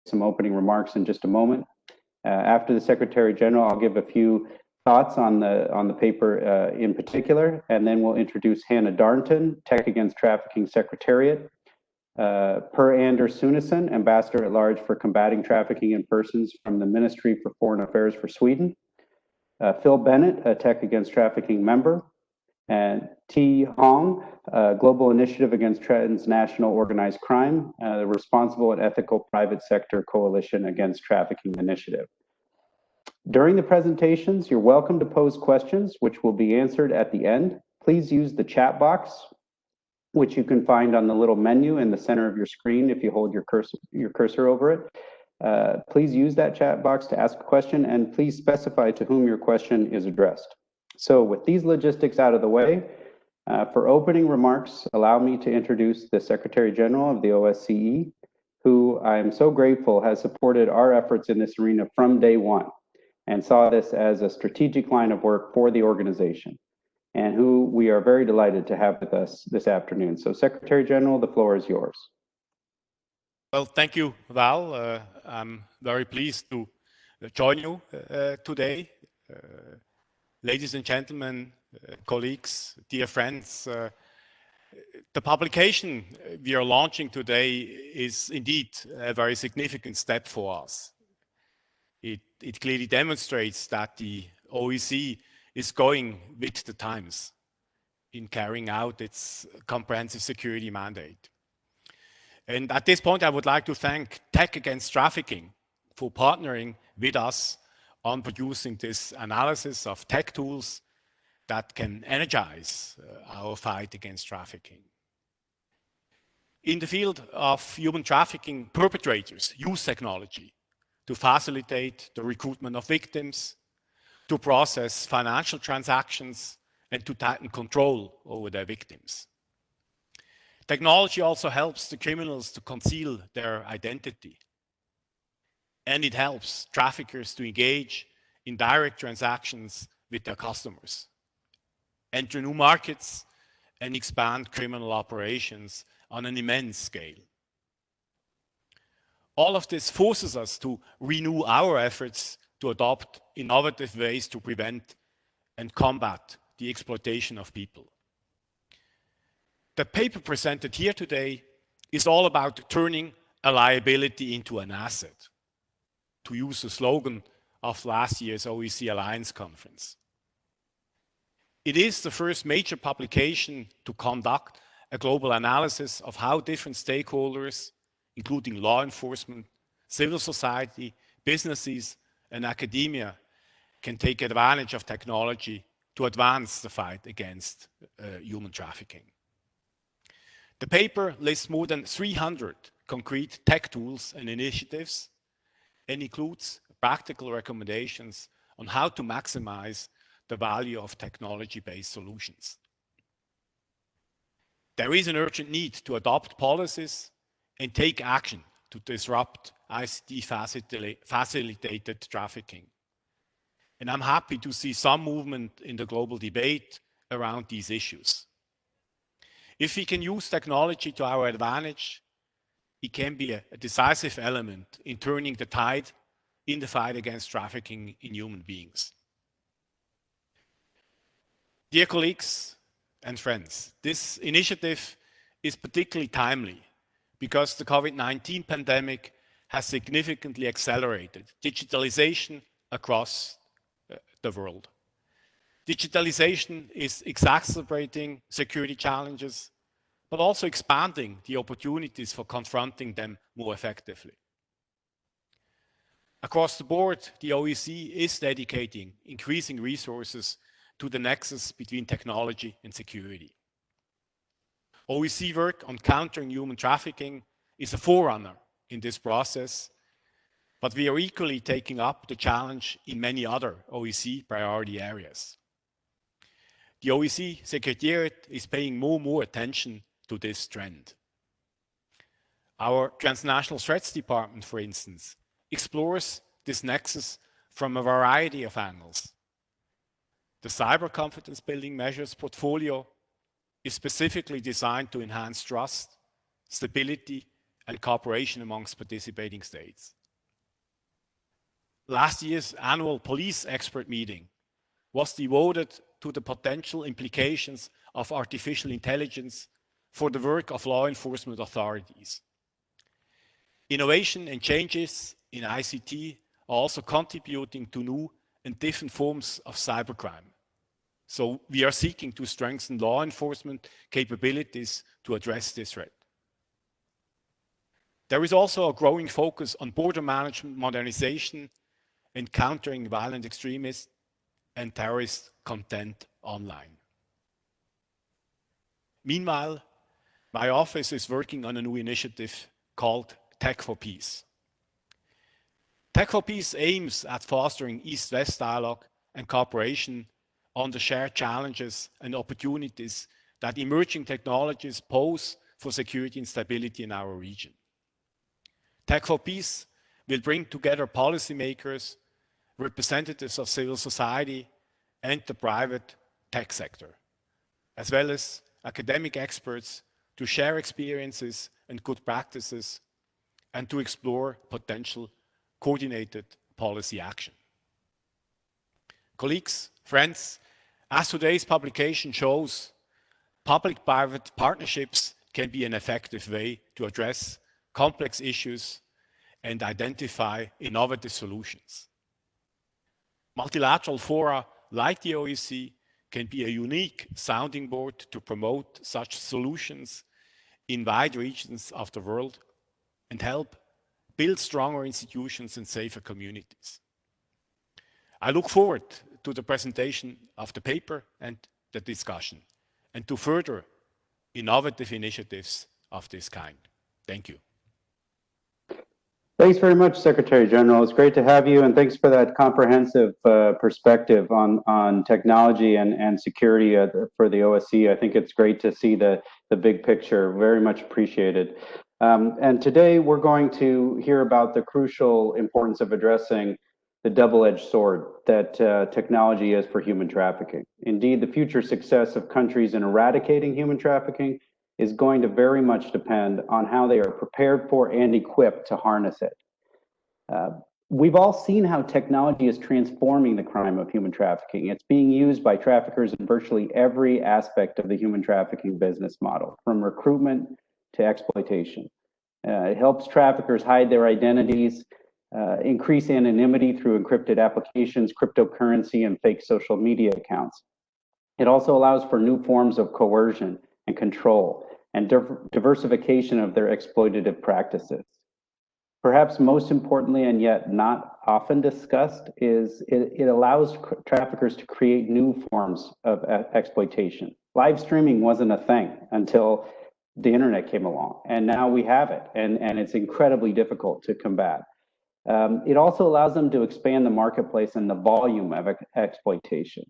some opening remarks in just a moment. After the Secretary General, I'll give a few thoughts on the paper in particular, and then we'll introduce Hannah Darnton, Tech Against Trafficking Secretariat, Per Anders Sunesson, Ambassador at Large for Combating Trafficking in Persons from the Ministry for Foreign Affairs for Sweden, Phil Bennett, a Tech Against Trafficking member, and T. Hong, Global Initiative Against Transnational Organized Crime, the Responsible and Ethical Private Sector Coalition Against Trafficking Initiative. During the presentations, you're welcome to pose questions, which will be answered at the end. Please use the chat box, which you can find on the little menu in the center of your screen if you hold your cursor over it. Please use that chat box to ask a question, and please specify to whom your question is addressed. So with these logistics out of the way, for opening remarks, allow me to introduce the Secretary General of the OSCE, who I am so grateful has supported our efforts in this arena from day one and saw this as a strategic line of work for the organization, and who we are very delighted to have with us this afternoon. So Secretary General, the floor is yours. Well, thank you, Val. I'm very pleased to join you today. Ladies and gentlemen, colleagues, dear friends, the publication we are launching today is indeed a very significant step for us. It clearly demonstrates that the OSCE is going with the times in carrying out its comprehensive security mandate. And at this point, I would like to thank Tech Against Trafficking for partnering with us on producing this analysis of tech tools that can energize our fight against trafficking. In the field of human trafficking, perpetrators use technology to facilitate the recruitment of victims, to process financial transactions, and to tighten control over their victims. Technology also helps the criminals to conceal their identity. And it helps traffickers to engage in direct transactions with their customers, enter new markets, and expand criminal operations on an immense scale. All of this forces us to renew our efforts to adopt innovative ways to prevent and combat the exploitation of people. The paper presented here today is all about turning a liability into an asset, to use the slogan of last year's OSCE Alliance Conference. It is the first major publication to conduct a global analysis of how different stakeholders, including law enforcement, civil society, businesses, and academia, can take advantage of technology to advance the fight against human trafficking. The paper lists more than 300 concrete tech tools and initiatives and includes practical recommendations on how to maximize the value of technology-based solutions. There is an urgent need to adopt policies and take action to disrupt ICT-facilitated trafficking. And I'm happy to see some movement in the global debate around these issues. If we can use technology to our advantage, it can be a decisive element in turning the tide in the fight against trafficking in human beings. Dear colleagues and friends, this initiative is particularly timely because the COVID-19 pandemic has significantly accelerated digitalization across the world. Digitalization is exacerbating security challenges, but also expanding the opportunities for confronting them more effectively. Across the board, the OSCE is dedicating increasing resources to the nexus between technology and security. OSCE work on countering human trafficking is a forerunner in this process, but we are equally taking up the challenge in many other OSCE priority areas. The OSCE Secretariat is paying more and more attention to this trend. Our Transnational Threats Department, for instance, explores this nexus from a variety of angles. The Cyber Confidence Building Measures portfolio is specifically designed to enhance trust, stability, and cooperation amongst participating states. Last year's annual police expert meeting was devoted to the potential implications of artificial intelligence for the work of law enforcement authorities. Innovation and changes in ICT are also contributing to new and different forms of cybercrime. So we are seeking to strengthen law enforcement capabilities to address this threat. There is also a growing focus on border management modernization and countering violent extremist and terrorist content online. Meanwhile, my office is working on a new initiative called Tech for Peace. Tech for Peace aims at fostering East-West dialogue and cooperation on the shared challenges and opportunities that emerging technologies pose for security and stability in our region. Tech for Peace will bring together policymakers, representatives of civil society, and the private tech sector, as well as academic experts to share experiences and good practices and to explore potential coordinated policy action. Colleagues, friends, as today's publication shows, public-private partnerships can be an effective way to address complex issues and identify innovative solutions. Multilateral fora like the OSCE can be a unique sounding board to promote such solutions in wide regions of the world and help build stronger institutions and safer communities. I look forward to the presentation of the paper and the discussion, and to further innovative initiatives of this kind. Thank you. Thanks very much, Secretary General. It's great to have you, and thanks for that comprehensive perspective on technology and security for the OSCE. I think it's great to see the big picture. Very much appreciated. And today we're going to hear about the crucial importance of addressing the double-edged sword that technology is for human trafficking. Indeed, the future success of countries in eradicating human trafficking is going to very much depend on how they are prepared for and equipped to harness it. We've all seen how technology is transforming the crime of human trafficking. It's being used by traffickers in virtually every aspect of the human trafficking business model, from recruitment to exploitation. It helps traffickers hide their identities, increase anonymity through encrypted applications, cryptocurrency, and fake social media accounts. It also allows for new forms of coercion and control and diversification of their exploitative practices. Perhaps most importantly, and yet not often discussed, is it allows traffickers to create new forms of exploitation. Live streaming wasn't a thing until the internet came along, and now we have it, and it's incredibly difficult to combat. It also allows them to expand the marketplace and the volume of exploitation.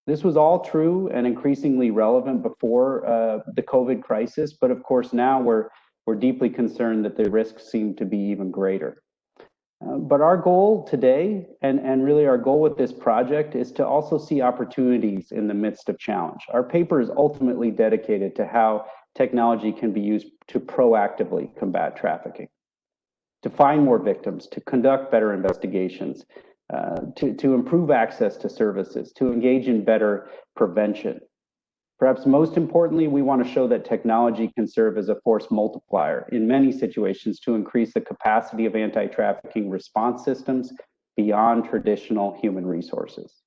This was all true and increasingly relevant before the COVID crisis, but of course now we're deeply concerned that the risks seem to be even greater. But our goal today, and really our goal with this project, is to also see opportunities in the midst of challenge. Our paper is ultimately dedicated to how technology can be used to proactively combat trafficking, to find more victims, to conduct better investigations, to improve access to services, to engage in better prevention. Perhaps most importantly, we want to show that technology can serve as a force multiplier in many situations to increase the capacity of anti-trafficking response systems beyond traditional human resources.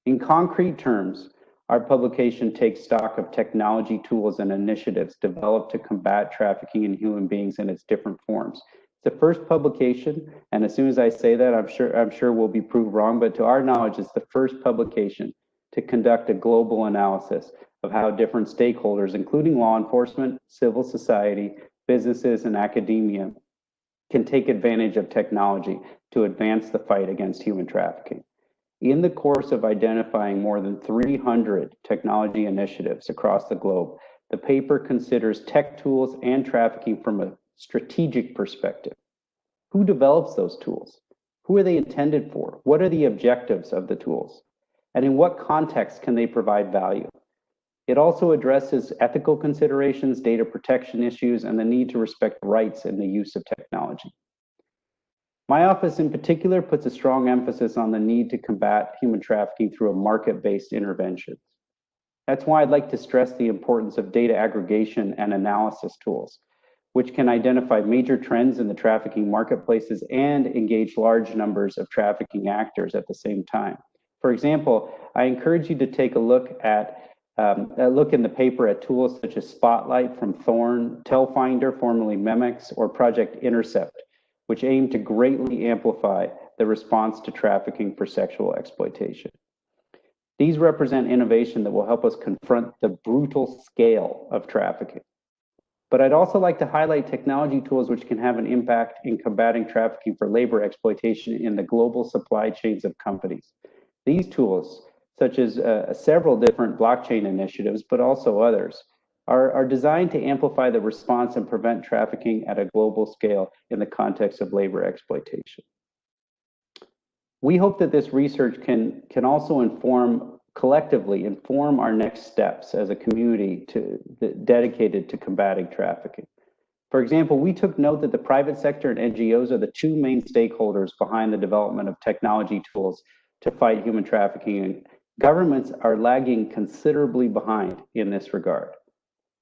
In concrete terms, our publication takes stock of technology tools and initiatives developed to combat trafficking in human beings in its different forms. The first publication, and as soon as I say that, I'm sure we'll be proved wrong, but to our knowledge, it's the first publication to conduct a global analysis of how different stakeholders, including law enforcement, civil society, businesses, and academia, can take advantage of technology to advance the fight against human trafficking. In the course of identifying more than 300 technology initiatives across the globe, the paper considers tech tools and trafficking from a strategic perspective. Who develops those tools? Who are they intended for? What are the objectives of the tools? And in what context can they provide value? It also addresses ethical considerations, data protection issues, and the need to respect rights in the use of technology. My office in particular puts a strong emphasis on the need to combat human trafficking through a market-based intervention. That's why I'd like to stress the importance of data aggregation and analysis tools, which can identify major trends in the trafficking marketplaces and engage large numbers of trafficking actors at the same time. For example, I encourage you to take a look in the paper at tools such as Spotlight from Thorn, Telfinder, formerly Memex, or Project Intercept, which aim to greatly amplify the response to trafficking for sexual exploitation. These represent innovation that will help us confront the brutal scale of trafficking. But I'd also like to highlight technology tools which can have an impact in combating trafficking for labor exploitation in the global supply chains of companies. These tools, such as several different blockchain initiatives, but also others, are designed to amplify the response and prevent trafficking at a global scale in the context of labor exploitation. We hope that this research can also collectively inform our next steps as a community dedicated to combating trafficking. For example, we took note that the private sector and NGOs are the two main stakeholders behind the development of technology tools to fight human trafficking, and governments are lagging considerably behind in this regard.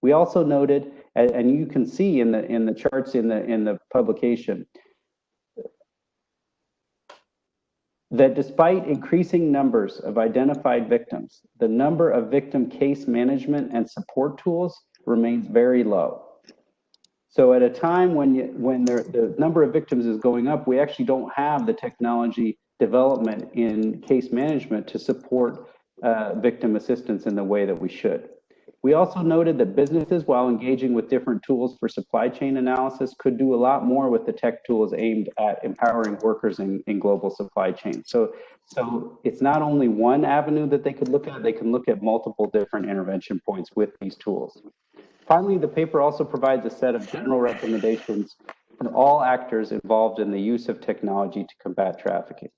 We also noted, and you can see in the charts in the publication, that despite increasing numbers of identified victims, the number of victim case management and support tools remains very low. So at a time when the number of victims is going up, we actually don't have the technology development in case management to support victim assistance in the way that we should. We also noted that businesses, while engaging with different tools for supply chain analysis, could do a lot more with the tech tools aimed at empowering workers in global supply chains. So it's not only one avenue that they could look at, they can look at multiple different intervention points with these tools. Finally, the paper also provides a set of general recommendations for all actors involved in the use of technology to combat trafficking,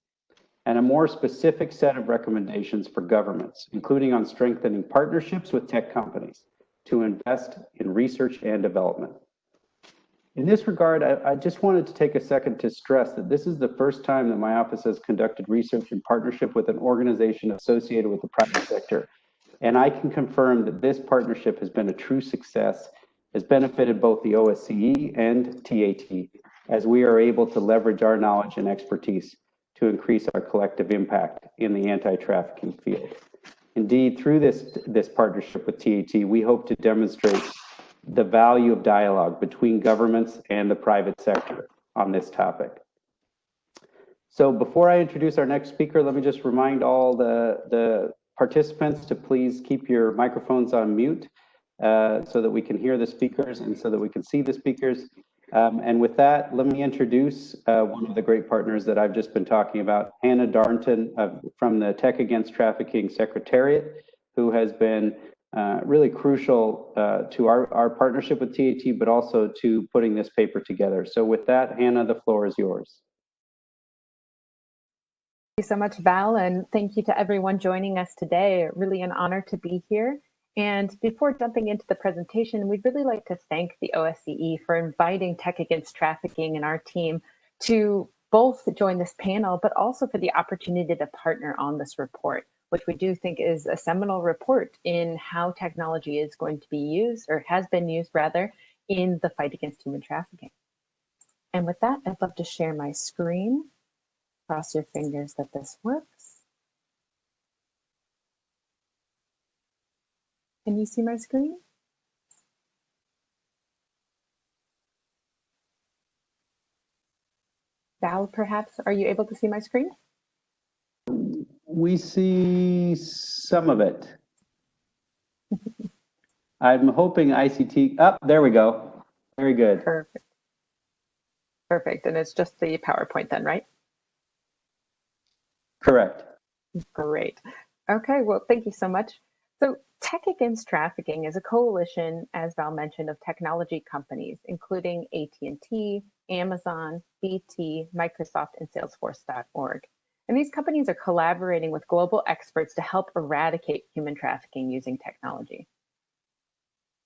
and a more specific set of recommendations for governments, including on strengthening partnerships with tech companies to invest in research and development. In this regard, I just wanted to take a second to stress that this is the first time that my office has conducted research in partnership with an organization associated with the private sector. And I can confirm that this partnership has been a true success, has benefited both the OSCE and TAT, as we are able to leverage our knowledge and expertise to increase our collective impact in the anti-trafficking field. Indeed, through this partnership with TAT, we hope to demonstrate the value of dialogue between governments and the private sector on this topic. So before I introduce our next speaker, let me just remind all the participants to please keep your microphones on mute so that we can hear the speakers and so that we can see the speakers. And with that, let me introduce one of the great partners that I've just been talking about, Hannah Darnton from the Tech Against Trafficking Secretariat, who has been really crucial to our partnership with TAT, but also to putting this paper together. So with that, Hannah, the floor is yours. Thank you so much, Val, and thank you to everyone joining us today. Really an honor to be here. And before jumping into the presentation, we'd really like to thank the OSCE for inviting Tech Against Trafficking and our team to both join this panel, but also for the opportunity to partner on this report, which we do think is a seminal report in how technology is going to be used, or has been used rather, in the fight against human trafficking. And with that, I'd love to share my screen. Cross your fingers that this works. Can you see my screen? Val, perhaps, are you able to see my screen? We see some of it. I'm hoping ICT, there we go. Very good. Perfect. Perfect, and it's just the PowerPoint then, right? Correct. Great. Okay, well, thank you so much. So Tech Against Trafficking is a coalition, as Val mentioned, of technology companies, including AT&T, Amazon, BT, Microsoft, and Salesforce.org. And these companies are collaborating with global experts to help eradicate human trafficking using technology.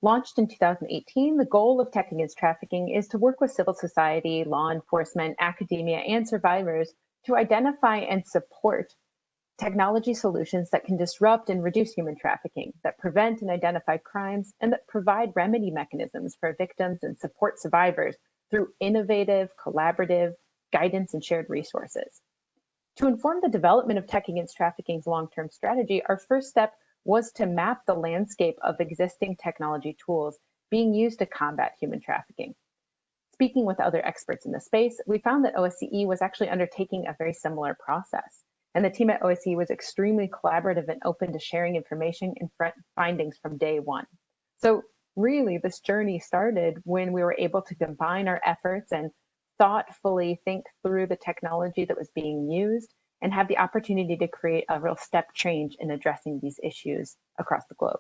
Launched in 2018, the goal of Tech Against Trafficking is to work with civil society, law enforcement, academia, and survivors to identify and support technology solutions that can disrupt and reduce human trafficking, that prevent and identify crimes, and that provide remedy mechanisms for victims and support survivors through innovative, collaborative guidance and shared resources. To inform the development of Tech Against Trafficking's long-term strategy, our first step was to map the landscape of existing technology tools being used to combat human trafficking. Speaking with other experts in the space, we found that OSCE was actually undertaking a very similar process. And the team at OSCE was extremely collaborative and open to sharing information and findings from day one. So really, this journey started when we were able to combine our efforts and thoughtfully think through the technology that was being used and have the opportunity to create a real step change in addressing these issues across the globe.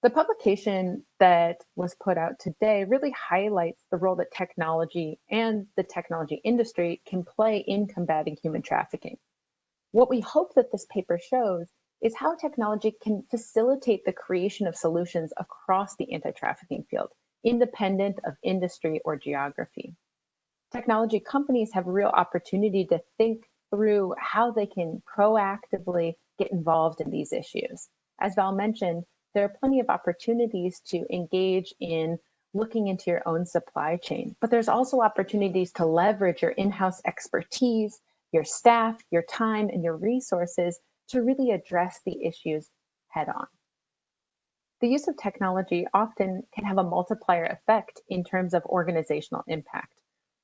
The publication that was put out today really highlights the role that technology and the technology industry can play in combating human trafficking. What we hope that this paper shows is how technology can facilitate the creation of solutions across the anti-trafficking field, independent of industry or geography. Technology companies have a real opportunity to think through how they can proactively get involved in these issues. As Val mentioned, there are plenty of opportunities to engage in looking into your own supply chain, but there's also opportunities to leverage your in-house expertise, your staff, your time, and your resources to really address the issues head on. The use of technology often can have a multiplier effect in terms of organizational impact,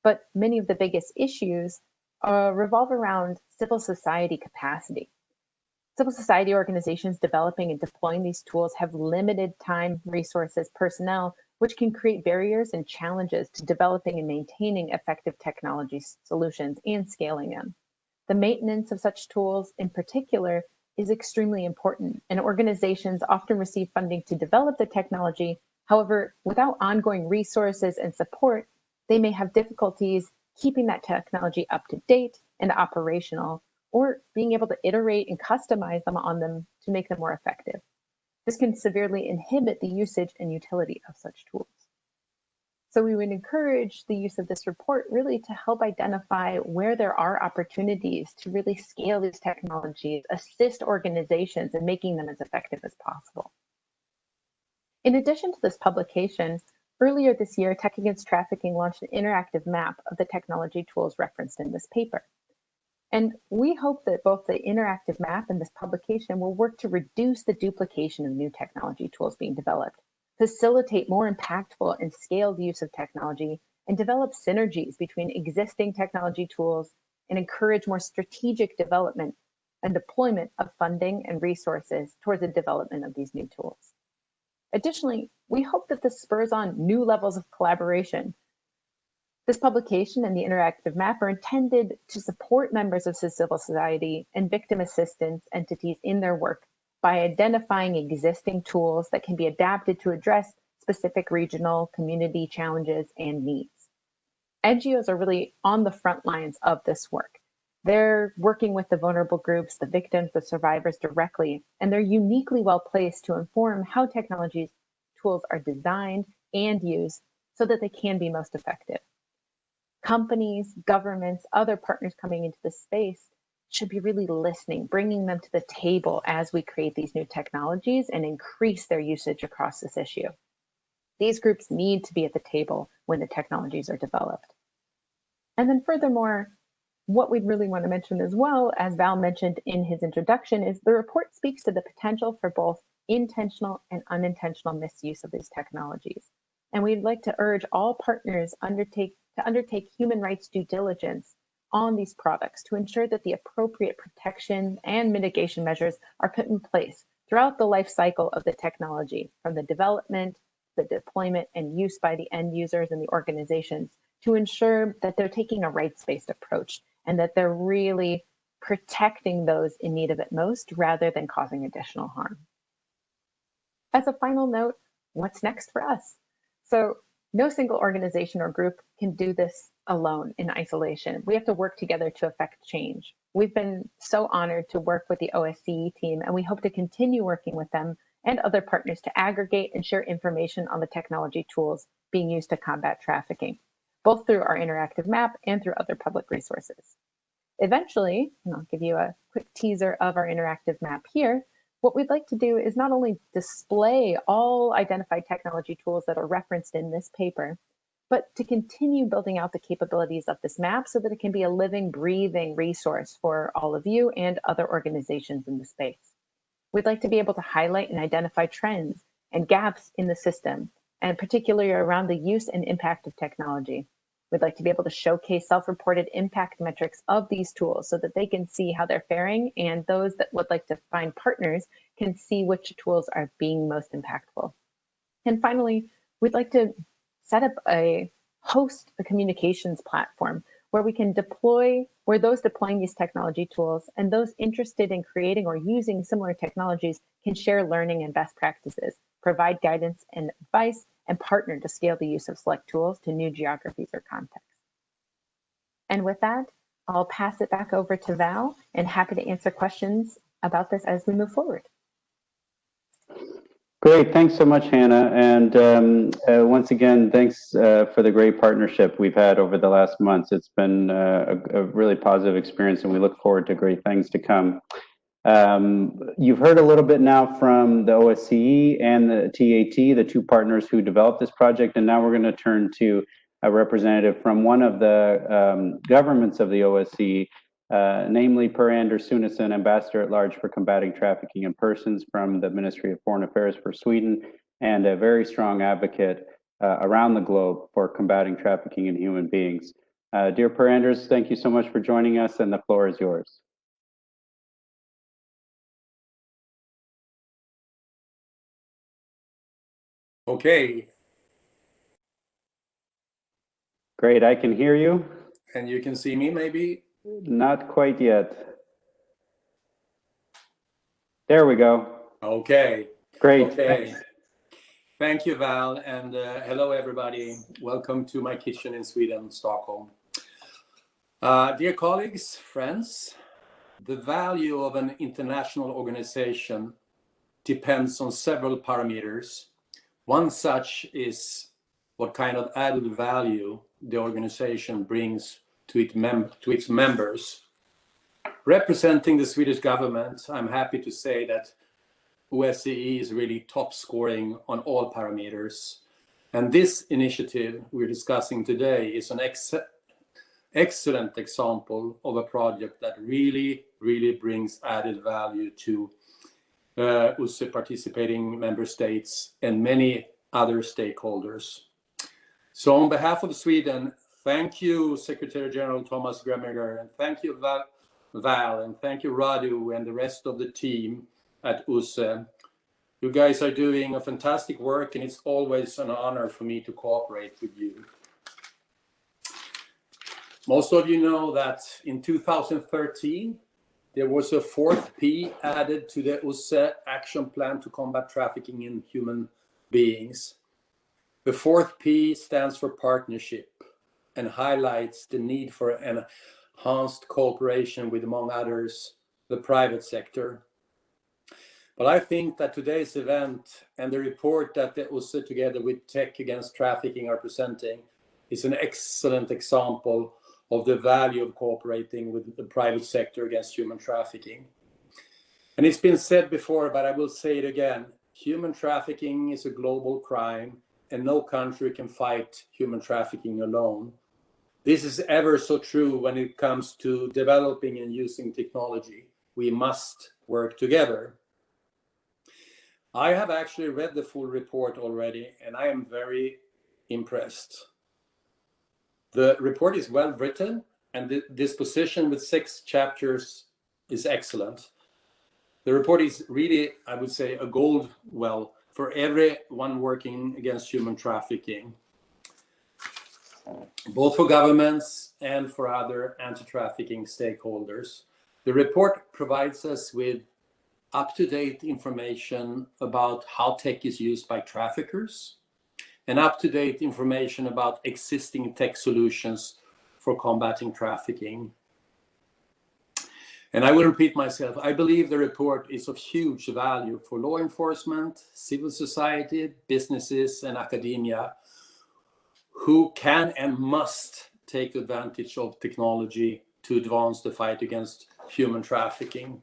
but many of the biggest issues revolve around civil society capacity. Civil society organizations developing and deploying these tools have limited time, resources, personnel, which can create barriers and challenges to developing and maintaining effective technology solutions and scaling them. The maintenance of such tools in particular is extremely important, and organizations often receive funding to develop the technology. However, without ongoing resources and support, they may have difficulties keeping that technology up to date and operational, or being able to iterate and customize them on them to make them more effective. This can severely inhibit the usage and utility of such tools. So we would encourage the use of this report really to help identify where there are opportunities to really scale these technologies, assist organizations in making them as effective as possible. In addition to this publication, earlier this year, Tech Against Trafficking launched an interactive map of the technology tools referenced in this paper. And we hope that both the interactive map and this publication will work to reduce the duplication of new technology tools being developed, facilitate more impactful and scaled use of technology, and develop synergies between existing technology tools and encourage more strategic development and deployment of funding and resources towards the development of these new tools. Additionally, we hope that this spurs on new levels of collaboration. This publication and the interactive map are intended to support members of civil society and victim assistance entities in their work by identifying existing tools that can be adapted to address specific regional community challenges and needs. NGOs are really on the front lines of this work. They're working with the vulnerable groups, the victims, the survivors directly, and they're uniquely well placed to inform how technology tools are designed and used so that they can be most effective. Companies, governments, other partners coming into this space should be really listening, bringing them to the table as we create these new technologies and increase their usage across this issue. These groups need to be at the table when the technologies are developed. And then furthermore, what we'd really want to mention as well, as Val mentioned in his introduction, is the report speaks to the potential for both intentional and unintentional misuse of these technologies. And we'd like to urge all partners to undertake human rights due diligence on these products to ensure that the appropriate protection and mitigation measures are put in place throughout the life cycle of the technology, from the development, the deployment, and use by the end users and the organizations, to ensure that they're taking a rights-based approach and that they're really protecting those in need of it most rather than causing additional harm. As a final note, what's next for us? So no single organization or group can do this alone in isolation. We have to work together to affect change. We've been so honored to work with the OSCE team, and we hope to continue working with them and other partners to aggregate and share information on the technology tools being used to combat trafficking, both through our interactive map and through other public resources. Eventually, and I'll give you a quick teaser of our interactive map here, what we'd like to do is not only display all identified technology tools that are referenced in this paper, but to continue building out the capabilities of this map so that it can be a living, breathing resource for all of you and other organizations in the space. We'd like to be able to highlight and identify trends and gaps in the system, and particularly around the use and impact of technology. We'd like to be able to showcase self-reported impact metrics of these tools so that they can see how they're faring, and those that would like to find partners can see which tools are being most impactful. And finally, we'd like to set up a communications platform where we can deploy, where those deploying these technology tools and those interested in creating or using similar technologies can share learning and best practices, provide guidance and advice, and partner to scale the use of select tools to new geographies or contexts. And with that, I'll pass it back over to Val, and happy to answer questions about this as we move forward. Great, thanks so much, Hannah. And once again, thanks for the great partnership we've had over the last months. It's been a really positive experience, and we look forward to great things to come. You've heard a little bit now from the OSCE and the TAT, the two partners who developed this project, and now we're going to turn to a representative from one of the governments of the OSCE, namely Per Anders Sunesson, Ambassador at Large for Combating Trafficking in Persons from the Ministry of Foreign Affairs for Sweden, and a very strong advocate around the globe for combating trafficking in human beings. Dear Per Anders, thank you so much for joining us, and the floor is yours. Okay. Great, I can hear you. And you can see me, maybe? Not quite yet. There we go. Okay. Great. Okay. Thank you, Val, and hello, everybody. Welcome to my kitchen in Sweden, Stockholm. Dear colleagues, friends, the value of an international organization depends on several parameters. One such is what kind of added value the organization brings to its members. Representing the Swedish government, I'm happy to say that OSCE is really top scoring on all parameters. And this initiative we're discussing today is an excellent example of a project that really brings added value to OSCE participating member states and many other stakeholders. So on behalf of Sweden, thank you, Secretary General Thomas Gremiger, and thank you, Val, and thank you, Radu, and the rest of the team at OSCE. You guys are doing a fantastic work, and it's always an honor for me to cooperate with you. Most of you know that in 2013, there was a fourth P added to the OSCE Action Plan to Combat Trafficking in Human Beings. The fourth P stands for partnership and highlights the need for enhanced cooperation with, among others, the private sector. But I think that today's event and the report that the OSCE together with Tech Against Trafficking are presenting is an excellent example of the value of cooperating with the private sector against human trafficking. And it's been said before, but I will say it again, human trafficking is a global crime and no country can fight human trafficking alone. This is ever so true when it comes to developing and using technology. We must work together. I have actually read the full report already, and I am very impressed. The report is well written, and the disposition with 6 chapters is excellent. The report is really, I would say, a gold well for everyone working against human trafficking, both for governments and for other anti-trafficking stakeholders. The report provides us with up-to-date information about how tech is used by traffickers, and up-to-date information about existing tech solutions for combating trafficking. And I will repeat myself, I believe the report is of huge value for law enforcement, civil society, businesses, and academia, who can and must take advantage of technology to advance the fight against human trafficking.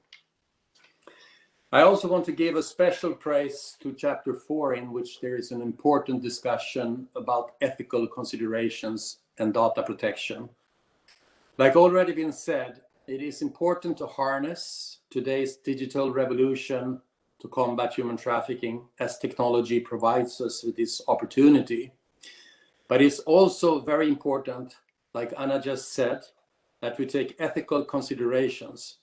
I also want to give a special praise to Chapter 4, in which there is an important discussion about ethical considerations and data protection. Like already been said, it is important to harness today's digital revolution to combat human trafficking, as technology provides us with this opportunity. But it's also very important, like Anna just said, that we take ethical considerations.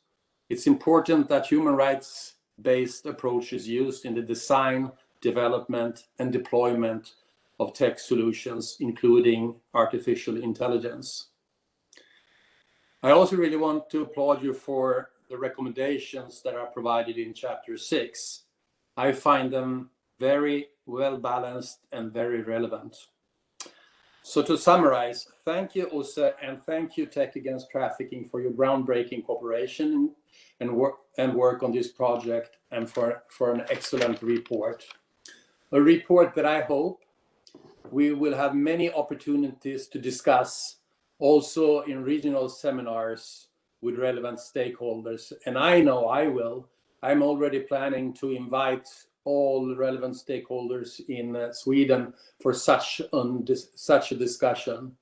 It's important that human rights-based approach is used in the design, development, and deployment of tech solutions, including artificial intelligence. I also really want to applaud you for the recommendations that are provided in Chapter 6. I find them very well balanced and very relevant. So to summarize, thank you, OSCE, and thank you, Tech Against Trafficking, for your groundbreaking cooperation and work on this project, and for an excellent report. A report that I hope we will have many opportunities to discuss also in regional seminars with relevant stakeholders. And I know I will. I'm already planning to invite all relevant stakeholders in Sweden for such a discussion.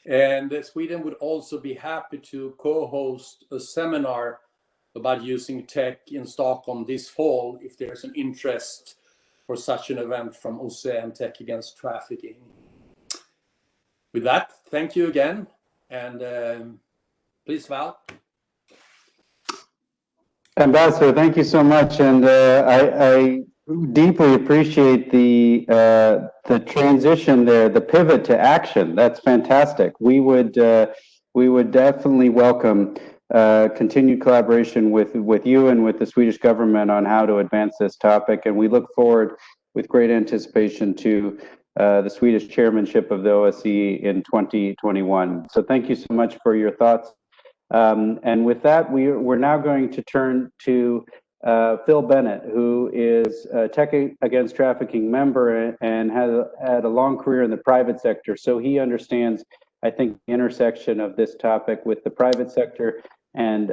And Sweden would also be happy to co-host a seminar about using tech in Stockholm this fall, if there's an interest for such an event from OSCE and Tech Against Trafficking. With that, thank you again, and please, Val. Ambassador, thank you so much, and I deeply appreciate the transition there, the pivot to action. That's fantastic. We would definitely welcome continued collaboration with you and with the Swedish government on how to advance this topic, and we look forward with great anticipation to the Swedish chairmanship of the OSCE in 2021. So thank you so much for your thoughts. And with that, we're now going to turn to Phil Bennett, who is a Tech Against Trafficking member and has had a long career in the private sector. So he understands, I think, the intersection of this topic with the private sector, and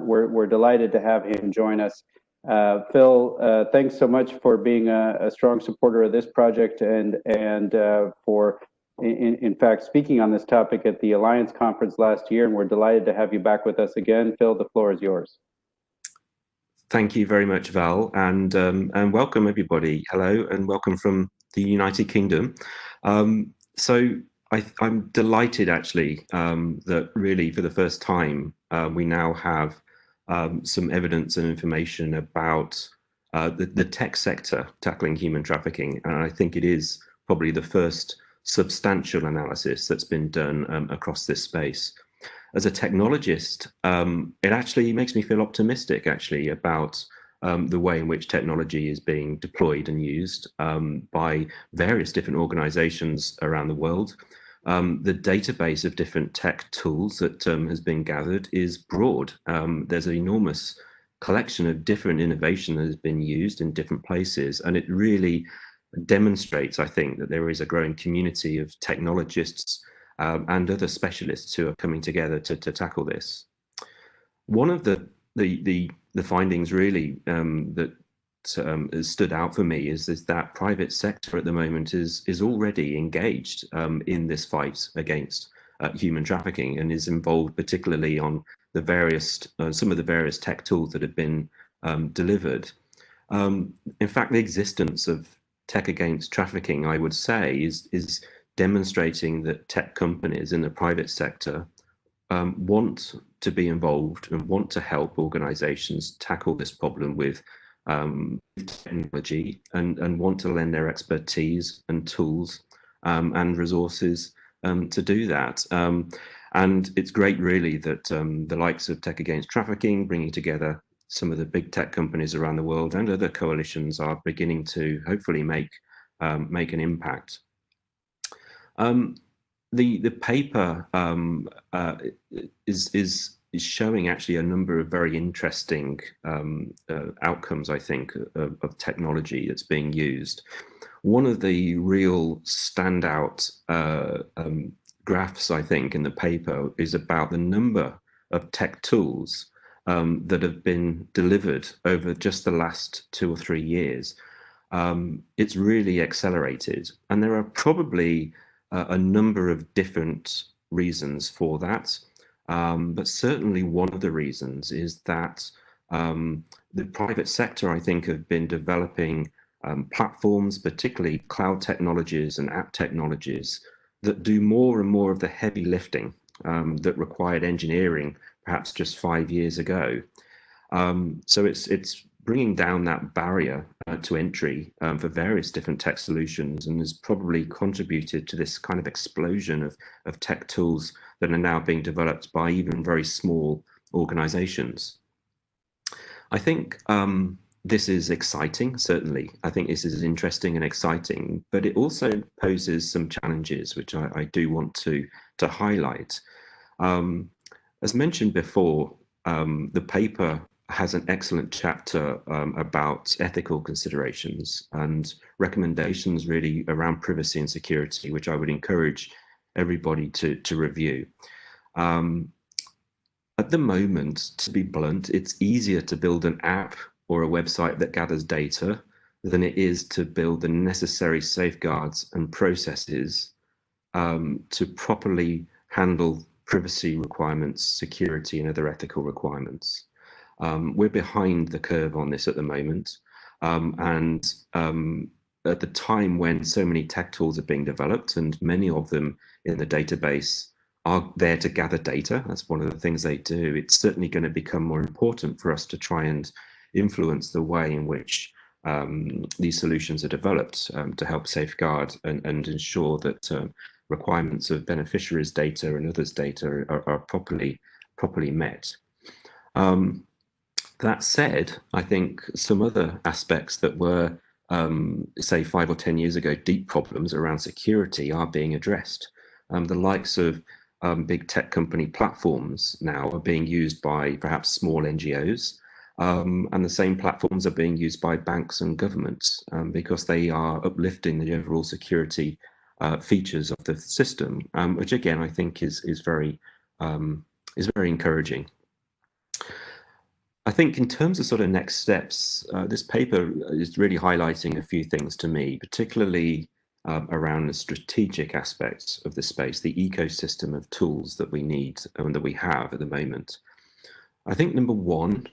we're delighted to have him join us. Phil, thanks so much for being a strong supporter of this project and for in fact, speaking on this topic at the Alliance Conference last year, and we're delighted to have you back with us again. Phil, the floor is yours. Thank you very much, Val, and welcome everybody. Hello, and welcome from the United Kingdom. So I'm delighted actually that really for the first time we now have some evidence and information about the tech sector tackling human trafficking, and I think it is probably the first substantial analysis that's been done across this space. As a technologist, it actually makes me feel optimistic actually about the way in which technology is being deployed and used by various different organizations around the world. The database of different tech tools that has been gathered is broad. There's an enormous collection of different innovation that has been used in different places, and it really demonstrates, I think, that there is a growing community of technologists and other specialists who are coming together to tackle this. One of the findings really that has stood out for me is that private sector at the moment is already engaged in this fight against human trafficking, and is involved particularly on the various some of the various tech tools that have been delivered. In fact, the existence of Tech Against Trafficking, I would say, is demonstrating that tech companies in the private sector want to be involved and want to help organizations tackle this problem with technology, and want to lend their expertise and tools and resources to do that. And it's great really that the likes of Tech Against Trafficking, bringing together some of the big tech companies around the world and other coalitions, are beginning to hopefully make an impact. The paper is is showing actually a number of very interesting outcomes, I think, of technology that's being used. One of the real standout graphs, I think, in the paper is about the number of tech tools that have been delivered over just the last 2 or 3 years. It's really accelerated, and there are probably a number of different reasons for that. But certainly one of the reasons is that the private sector, I think, have been developing platforms, particularly cloud technologies and app technologies, that do more and more of the heavy lifting that required engineering perhaps just 5 years ago. So it's bringing down that barrier to entry for various different tech solutions, and has probably contributed to this kind of explosion of tech tools that are now being developed by even very small organizations. I think this is exciting, certainly. I think this is interesting and exciting, but it also poses some challenges, which I do want to highlight. As mentioned before, the paper has an excellent chapter about ethical considerations and recommendations really around privacy and security, which I would encourage everybody to review. At the moment, to be blunt, it's easier to build an app or a website that gathers data than it is to build the necessary safeguards and processes to properly handle privacy requirements, security, and other ethical requirements. We're behind the curve on this at the moment. And at the time when so many tech tools are being developed, and many of them in the database are there to gather data, that's one of the things they do, it's certainly going to become more important for us to try and influence the way in which these solutions are developed to help safeguard and ensure that requirements of beneficiaries' data and others' data are properly met. That said, I think some other aspects that were, say, 5 or 10 years ago, deep problems around security are being addressed. The likes of big tech company platforms now are being used by perhaps small NGOs, and the same platforms are being used by banks and governments because they are uplifting the overall security features of the system, which again I think is very encouraging. I think in terms of sort of next steps, this paper is really highlighting a few things to me, particularly around the strategic aspects of the space, the ecosystem of tools that we need and that we have at the moment. I think number one,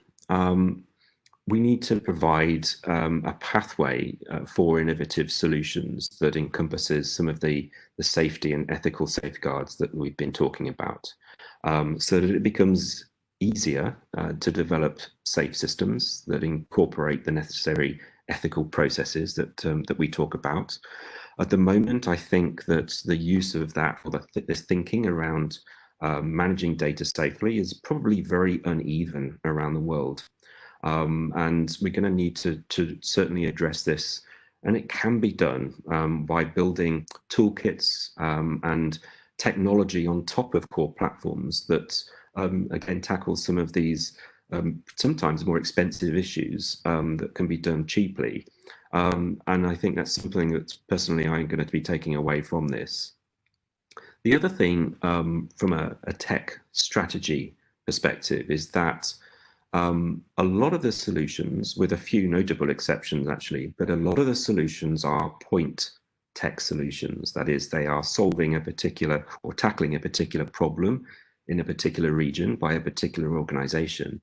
we need to provide a pathway for innovative solutions that encompasses some of the safety and ethical safeguards that we've been talking about, so that it becomes easier to develop safe systems that incorporate the necessary ethical processes that we talk about. At the moment, I think that the use of that, or this thinking around managing data safely, is probably very uneven around the world. And we're going to need to certainly address this. And it can be done by building toolkits and technology on top of core platforms that, again, tackle some of these sometimes more expensive issues that can be done cheaply. And I think that's something that personally I'm going to be taking away from this. The other thing from a tech strategy perspective is that a lot of the solutions, with a few notable exceptions actually, but a lot of the solutions are point tech solutions. That is, they are solving a particular or tackling a particular problem in a particular region by a particular organization.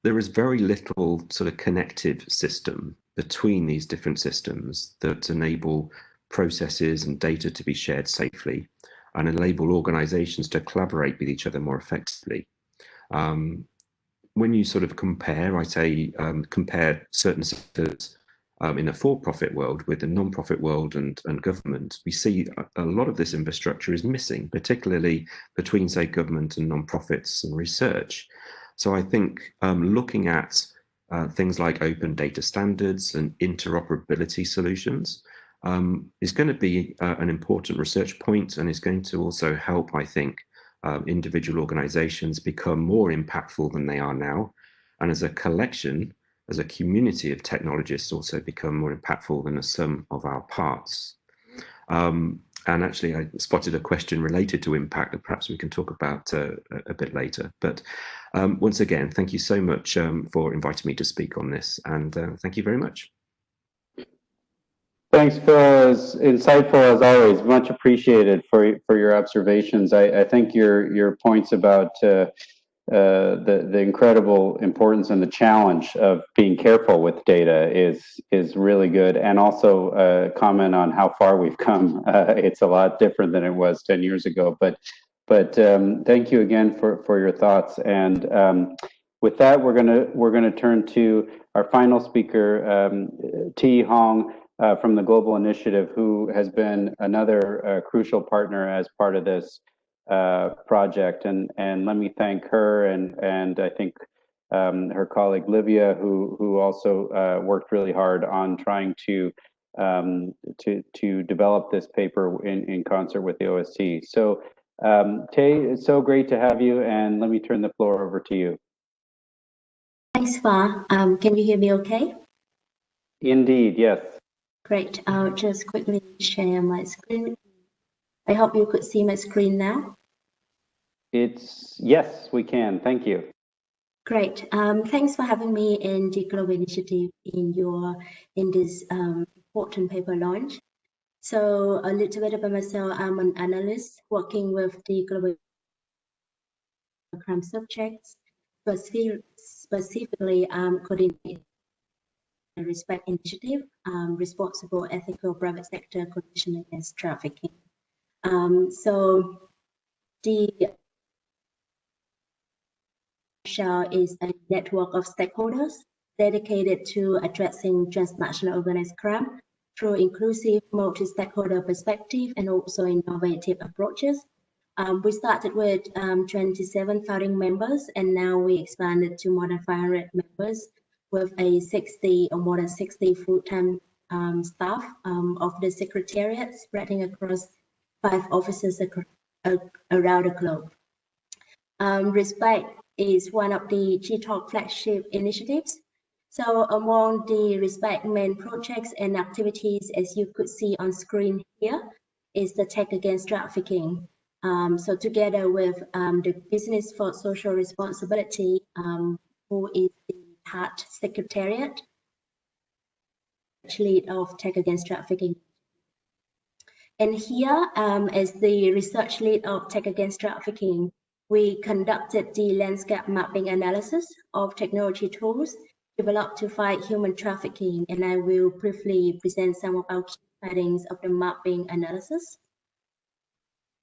There is very little sort of connective system between these different systems that enable processes and data to be shared safely and enable organizations to collaborate with each other more effectively. When you sort of compare, I say, compare certain sectors in a for-profit world with the non-profit world and government, we see a lot of this infrastructure is missing, particularly between, say, government and non-profits and research. So I think looking at things like open data standards and interoperability solutions is going to be an important research point, and is going to also help, I think, individual organizations become more impactful than they are now, and as a collection, as a community of technologists, also become more impactful than a sum of our parts. And actually, I spotted a question related to impact that perhaps we can talk about a bit later. But once again, thank you so much for inviting me to speak on this, and thank you very much. Thanks, Phil. As insightful as always. Much appreciated for your observations. I think your points about the incredible importance and the challenge of being careful with data is really good, and also a comment on how far we've come. It's a lot different than it was 10 years ago, but thank you again for your thoughts. And with that, we're gonna turn to our final speaker, Thi Hong from the Global Initiative, who has been another crucial partner as part of this project, and let me thank her and I think her colleague Livia, who also worked really hard on trying to develop this paper in concert with the OSCE. So Tay, it's so great to have you, and let me turn the floor over to you. Thanks, Fa. Can you hear me okay? Indeed, yes. Great. I'll just quickly share my screen. I hope you could see my screen now. Yes, we can. Thank you. Great. Thanks for having me in the Global Initiative in this important paper launch. So a little bit about myself. I'm an analyst working with the global crime subjects, specifically coordinating the RESPECT initiative, responsible, ethical, private sector coalition against trafficking. So the Shell is a network of stakeholders dedicated to addressing transnational organized crime through inclusive multi-stakeholder perspective and also innovative approaches. We started with 27 founding members, and now we expanded to more than 500 members with more than 60 full-time staff of the Secretariat spreading across 5 offices around the globe. RESPECT is one of the GTalk flagship initiatives. So among the RESPECT main projects and activities, as you could see on screen here, is the Tech Against Trafficking. So together with the Business for Social Responsibility, who is the TAT Secretariat, lead of Tech Against Trafficking. And here, as the research lead of Tech Against Trafficking, we conducted the landscape mapping analysis of technology tools developed to fight human trafficking, and I will briefly present some of our key findings of the mapping analysis.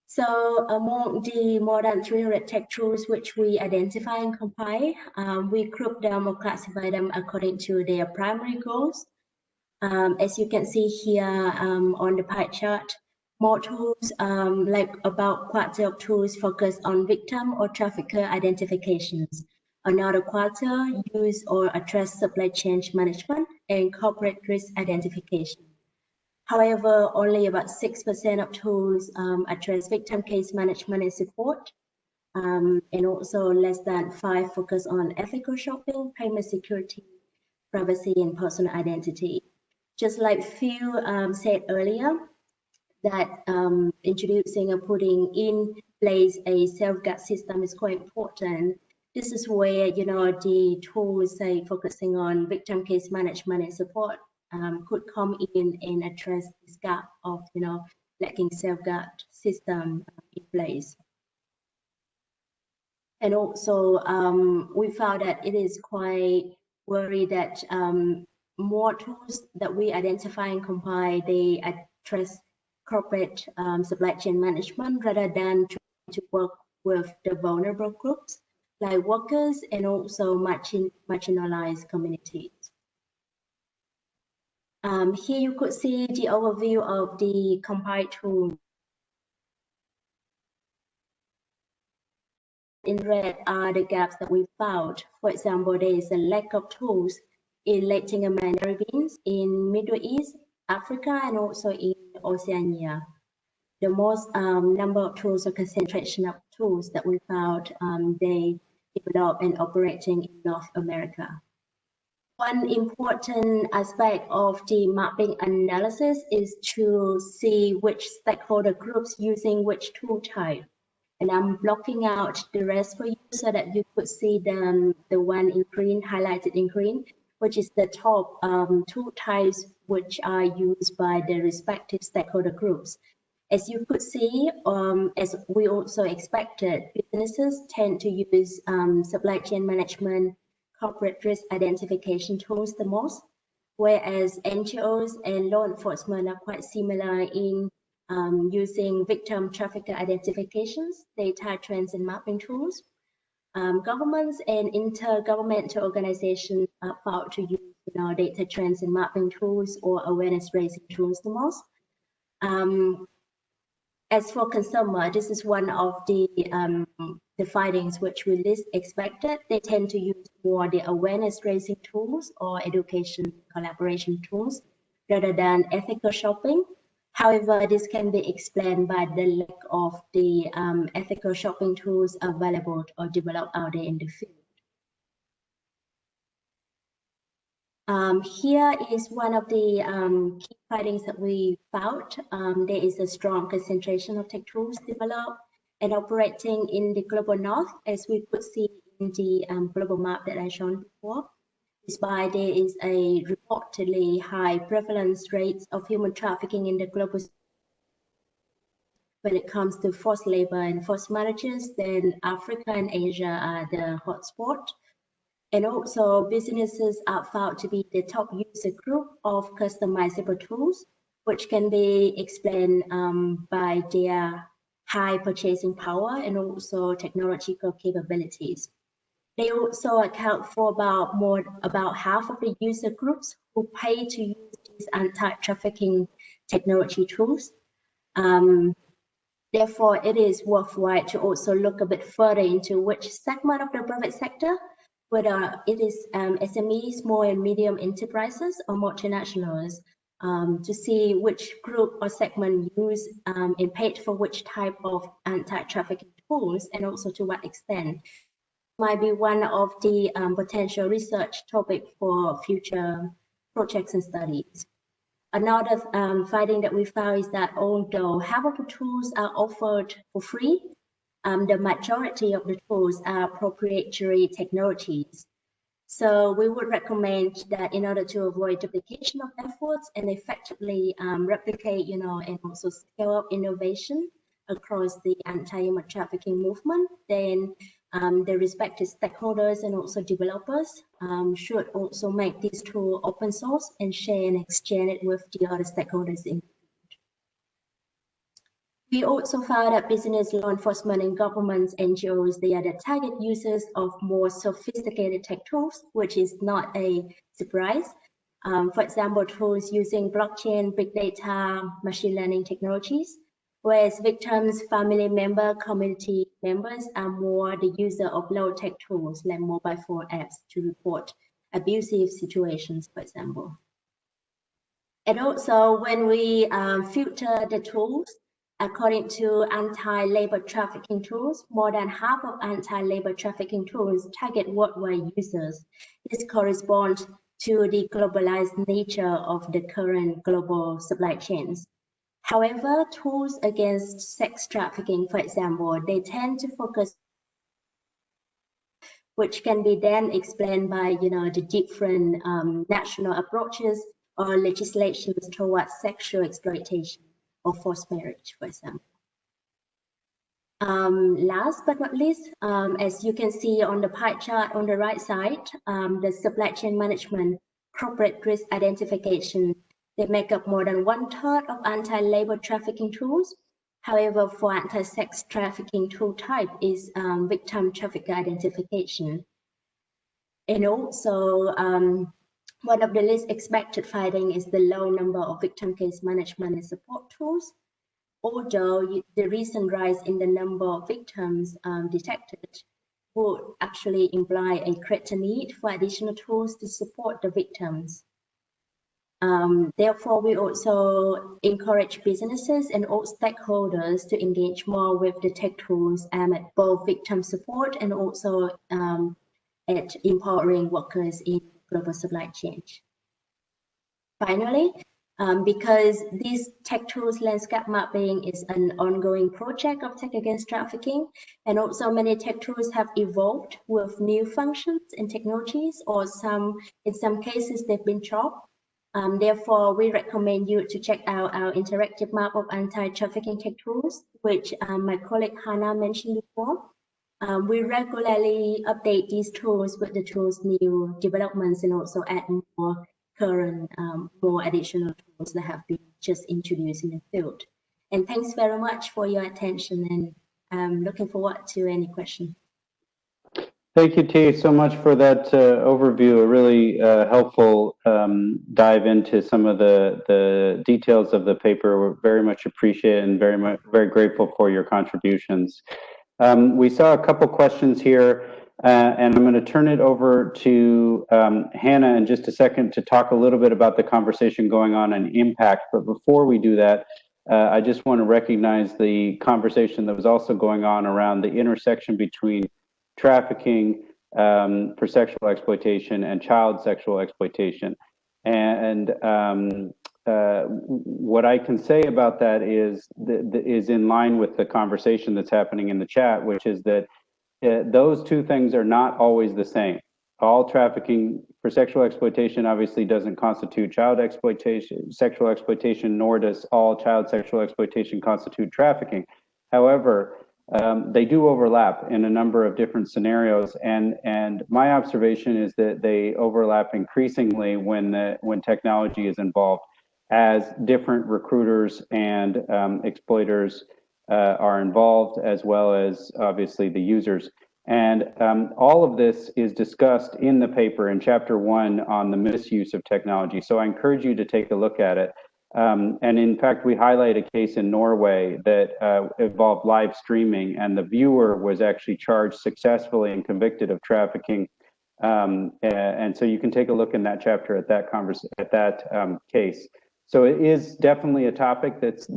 So among the more than 300 tech tools which we identify and compile, we group them or classify them according to their primary goals. As you can see here on the pie chart, more tools, like about quarter of tools focus on victim or trafficker identifications. Another quarter use or address supply chain management and corporate risk identification. However, only about 6% of tools address victim case management and support, and also less than 5 focus on ethical shopping, payment security, privacy, and personal identity. Just like Phil said earlier, that introducing or putting in place a safeguard system is quite important. This is where, you know, the tools, say, focusing on victim case management and support could come in and address this gap of, you know, lacking safeguard system in place. And also, we found that it is quite worried that more tools that we identify and compile, they address corporate supply chain management rather than trying to work with the vulnerable groups like workers and also marginalized communities. Here you could see the overview of the compiled tool. In red are the gaps that we found. For example, there is a lack of tools in Latin America, in Middle East, Africa, and also in Oceania. The most number of tools or concentration of tools that we found they developed and operating in North America. One important aspect of the mapping analysis is to see which stakeholder groups using which tool type. And I'm blocking out the rest for you so that you could see the one in green, highlighted in green, which is the top tool types which are used by the respective stakeholder groups. As you could see, as we also expected, businesses tend to use supply chain management, corporate risk identification tools the most, whereas NGOs and law enforcement are quite similar in using victim trafficker identifications, data trends and mapping tools. Governments and intergovernmental organizations are found to use data trends and mapping tools or awareness raising tools the most. As for consumer, this is one of the findings which we least expected. They tend to use more the awareness raising tools or education collaboration tools rather than ethical shopping. However, this can be explained by the lack of the ethical shopping tools available or developed out there in the field. Here is one of the key findings that we found. There is a strong concentration of tech tools developed and operating in the global north, as we could see in the global map that I shown before. Despite there is a reportedly high prevalence rates of human trafficking in the global when it comes to forced labor and forced marriages, then Africa and Asia are the hotspot. And also businesses are found to be the top user group of customizable tools, which can be explained by their high purchasing power and also technological capabilities. They also account for about half of the user groups who pay to use these anti-trafficking technology tools. Therefore, it is worthwhile to also look a bit further into which segment of the private sector, whether it is SMEs, small and medium enterprises, or multinationals, to see which group or segment use and paid for which type of anti-trafficking tools, and also to what extent. Might be one of the potential research topic for future projects and studies. Another finding that we found is that although half of the tools are offered for free, the majority of the tools are proprietary technologies. So we would recommend that in order to avoid duplication of efforts and effectively replicate, and also scale up innovation across the anti-human trafficking movement, then the respective stakeholders and also developers should also make this tool open source and share and exchange it with the other stakeholders in. We also found that business, law enforcement, and governments, NGOs, they are the target users of more sophisticated tech tools, which is not a surprise. For example, tools using blockchain, big data, machine learning technologies, whereas victims, family member, community members are more the user of low-tech tools like mobile phone apps to report abusive situations, for example. And also when we filter the tools, according to anti-labor trafficking tools, more than half of anti-labor trafficking tools target worldwide users. This corresponds to the globalized nature of the current global supply chains. However, tools against sex trafficking, for example, they tend to focus, which can be then explained by, the different national approaches or legislations towards sexual exploitation or forced marriage, for example. Last but not least, as you can see on the pie chart on the right side, the supply chain management, corporate risk identification, they make up more than 1/3 of anti-labor trafficking tools. However, for anti-sex trafficking tool type is victim trafficker identification. And also, one of the least expected finding is the low number of victim case management and support tools. Although the recent rise in the number of victims detected would actually imply a greater need for additional tools to support the victims. Therefore, we also encourage businesses and all stakeholders to engage more with the tech tools at both victim support and also at empowering workers in global supply chain. Finally, because this tech tools landscape mapping is an ongoing project of tech against trafficking, and also many tech tools have evolved with new functions and technologies, or in some cases they've been dropped. Therefore, we recommend you to check out our interactive map of anti-trafficking tech tools, which my colleague Hannah mentioned before. We regularly update these tools with the tools' new developments and also add more current, more additional tools that have been just introduced in the field. And thanks very much for your attention, and I'm looking forward to any questions. Thank you, T, so much for that overview, a really helpful dive into some of the details of the paper. We're very much appreciate and very grateful for your contributions. We saw a couple questions here, and I'm going to turn it over to Hannah in just a second to talk a little bit about the conversation going on and impact. But before we do that, I just want to recognize the conversation that was also going on around the intersection between trafficking for sexual exploitation and child sexual exploitation. And what I can say about that is in line with the conversation that's happening in the chat, which is that those two things are not always the same. All trafficking for sexual exploitation obviously doesn't constitute child exploitation, sexual exploitation, nor does all child sexual exploitation constitute trafficking. However, they do overlap in a number of different scenarios, and my observation is that they overlap increasingly when technology is involved, as different recruiters and exploiters are involved, as well as obviously the users. And all of this is discussed in the paper in chapter 1 on the misuse of technology. So I encourage you to take a look at it. And in fact, we highlight a case in Norway that involved live streaming, and the viewer was actually charged successfully and convicted of trafficking. And so you can take a look in that chapter at that case. So it is definitely a topic that's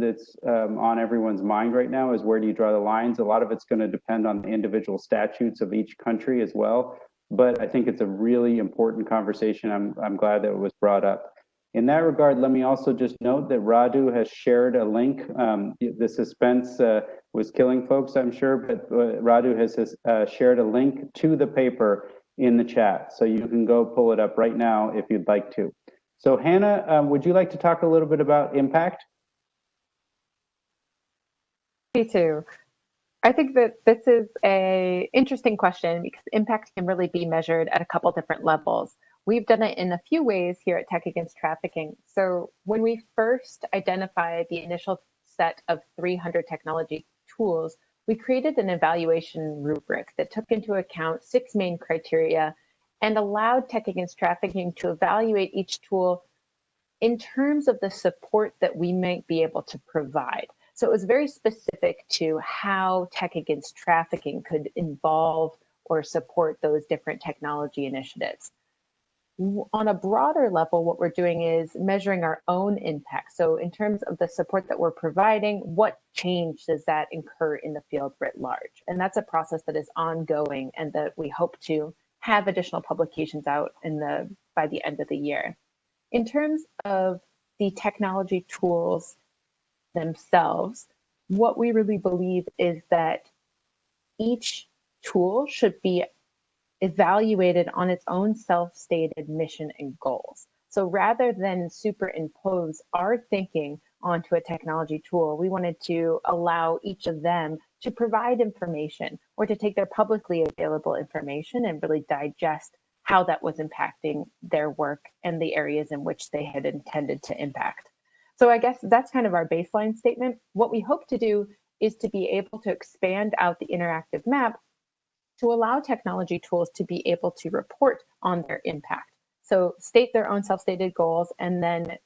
on everyone's mind right now, is where do you draw the lines? A lot of it's going to depend on the individual statutes of each country as well. But I think it's a really important conversation. I'm glad that it was brought up. In that regard, let me also just note that Radu has shared a link. The suspense was killing folks, I'm sure, but Radu has shared a link to the paper in the chat. So you can go pull it up right now if you'd like to. So Hannah, would you like to talk a little bit about impact? Me too. I think that this is an interesting question because impact can really be measured at a couple different levels. We've done it in a few ways here at Tech Against Trafficking. So when we first identified the initial set of 300 technology tools, we created an evaluation rubric that took into account 6 main criteria and allowed Tech Against Trafficking to evaluate each tool in terms of the support that we might be able to provide. So it was very specific to how Tech Against Trafficking could involve or support those different technology initiatives. On a broader level, what we're doing is measuring our own impact. So in terms of the support that we're providing, what change does that incur in the field writ large? And that's a process that is ongoing and that we hope to have additional publications out by the end of the year. In terms of the technology tools themselves, what we really believe is that each tool should be evaluated on its own self-stated mission and goals. So rather than superimpose our thinking onto a technology tool, we wanted to allow each of them to provide information or to take their publicly available information and really digest how that was impacting their work and the areas in which they had intended to impact. So I guess that's kind of our baseline statement. What we hope to do is to be able to expand out the interactive map to allow technology tools to be able to report on their impact. So state their own self-stated goals and then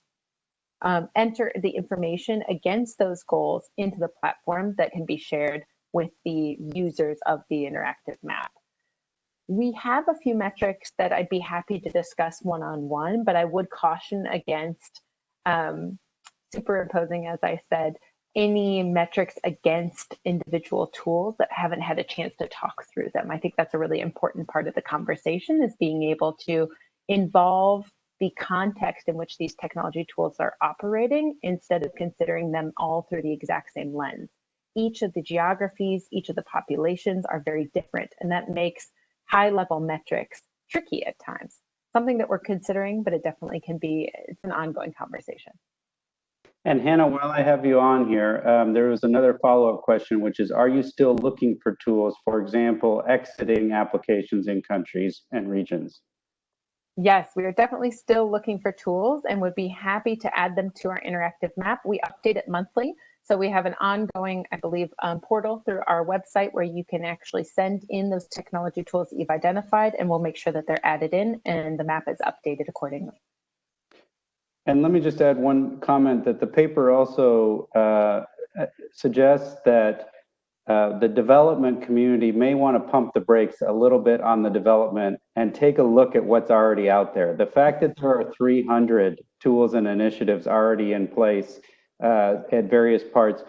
enter the information against those goals into the platform that can be shared with the users of the interactive map. We have a few metrics that I'd be happy to discuss one-on-one, but I would caution against superimposing, as I said, any metrics against individual tools that haven't had a chance to talk through them. I think that's a really important part of the conversation, is being able to involve the context in which these technology tools are operating instead of considering them all through the exact same lens. Each of the geographies, each of the populations are very different, and that makes high-level metrics tricky at times. Something that we're considering, but it definitely can be, it's an ongoing conversation. And Hannah, while I have you on here, there was another follow-up question, which is, are you still looking for tools, for example, exiting applications in countries and regions? Yes, we are definitely still looking for tools and would be happy to add them to our interactive map. We update it monthly. So we have an ongoing, I believe, portal through our website where you can actually send in those technology tools that you've identified, and we'll make sure that they're added in and the map is updated accordingly. And let me just add one comment that the paper also suggests that the development community may want to pump the brakes a little bit on the development and take a look at what's already out there. The fact that there are 300 tools and initiatives already in place at various parts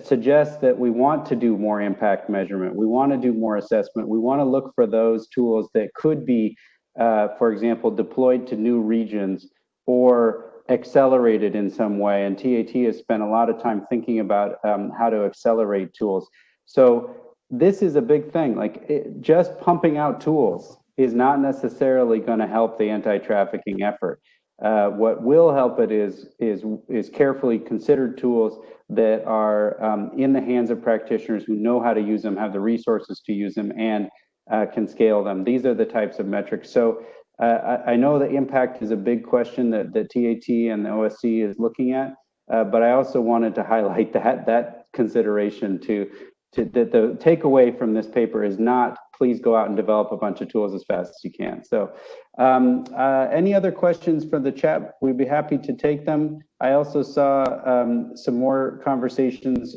suggests that we want to do more impact measurement. We want to do more assessment. We want to look for those tools that could be, for example, deployed to new regions or accelerated in some way. And TAT has spent a lot of time thinking about how to accelerate tools. So this is a big thing. Like just pumping out tools is not necessarily going to help the anti-trafficking effort. What will help it is carefully considered tools that are in the hands of practitioners who know how to use them, have the resources to use them, and can scale them. These are the types of metrics. So I know the impact is a big question that TAT and the OSCE is looking at, but I also wanted to highlight that consideration that the takeaway from this paper is not, please go out and develop a bunch of tools as fast as you can. So any other questions from the chat? We'd be happy to take them. I also saw some more conversations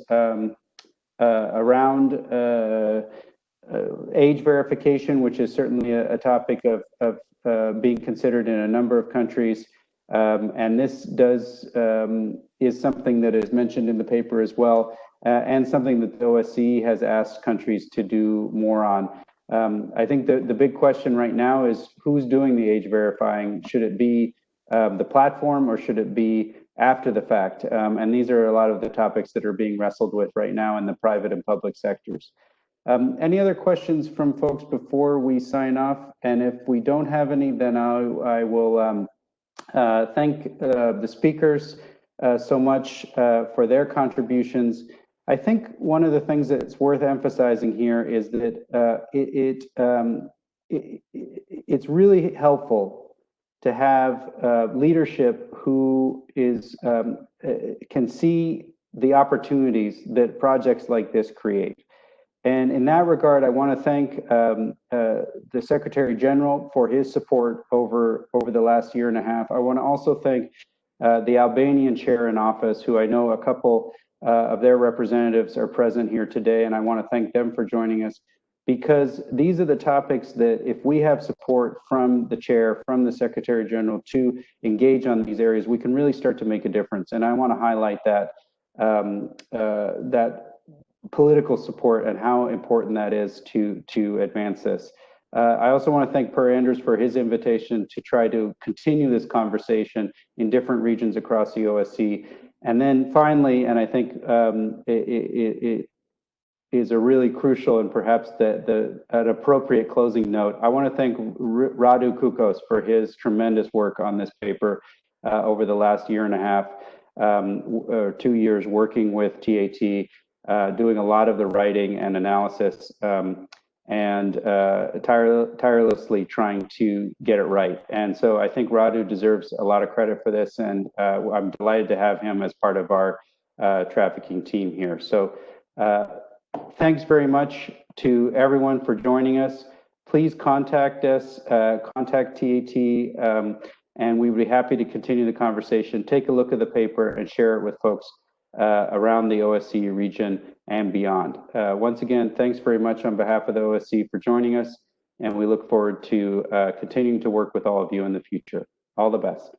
around age verification, which is certainly a topic of being considered in a number of countries. And this is something that is mentioned in the paper as well, and something that the OSCE has asked countries to do more on. I think the big question right now is who's doing the age verifying? Should it be the platform or should it be after the fact? And these are a lot of the topics that are being wrestled with right now in the private and public sectors. Any other questions from folks before we sign off? And if we don't have any, then I will thank the speakers so much for their contributions. I think one of the things that's worth emphasizing here is that it's really helpful to have leadership who can see the opportunities that projects like this create. And in that regard, I want to thank the Secretary General for his support over the last year and a half. I want to also thank the Albanian chair in office, who I know a couple of their representatives are present here today, and I want to thank them for joining us, because these are the topics that if we have support from the chair, from the Secretary General to engage on these areas, we can really start to make a difference. And I want to highlight that political support and how important that is to advance this. I also want to thank Per Anders for his invitation to try to continue this conversation in different regions across the OSCE. And then finally, and I think it is a really crucial and perhaps an appropriate closing note, I want to thank Radu Kukos for his tremendous work on this paper over the last year and a half, or 2 years working with TAT, doing a lot of the writing and analysis, and tirelessly trying to get it right. And so I think Radu deserves a lot of credit for this, and I'm delighted to have him as part of our trafficking team here. So thanks very much to everyone for joining us. Please contact us, contact TAT, and we would be happy to continue the conversation. Take a look at the paper and share it with folks around the OSCE region and beyond. Once again, thanks very much on behalf of the OSCE for joining us, and we look forward to continuing to work with all of you in the future. All the best.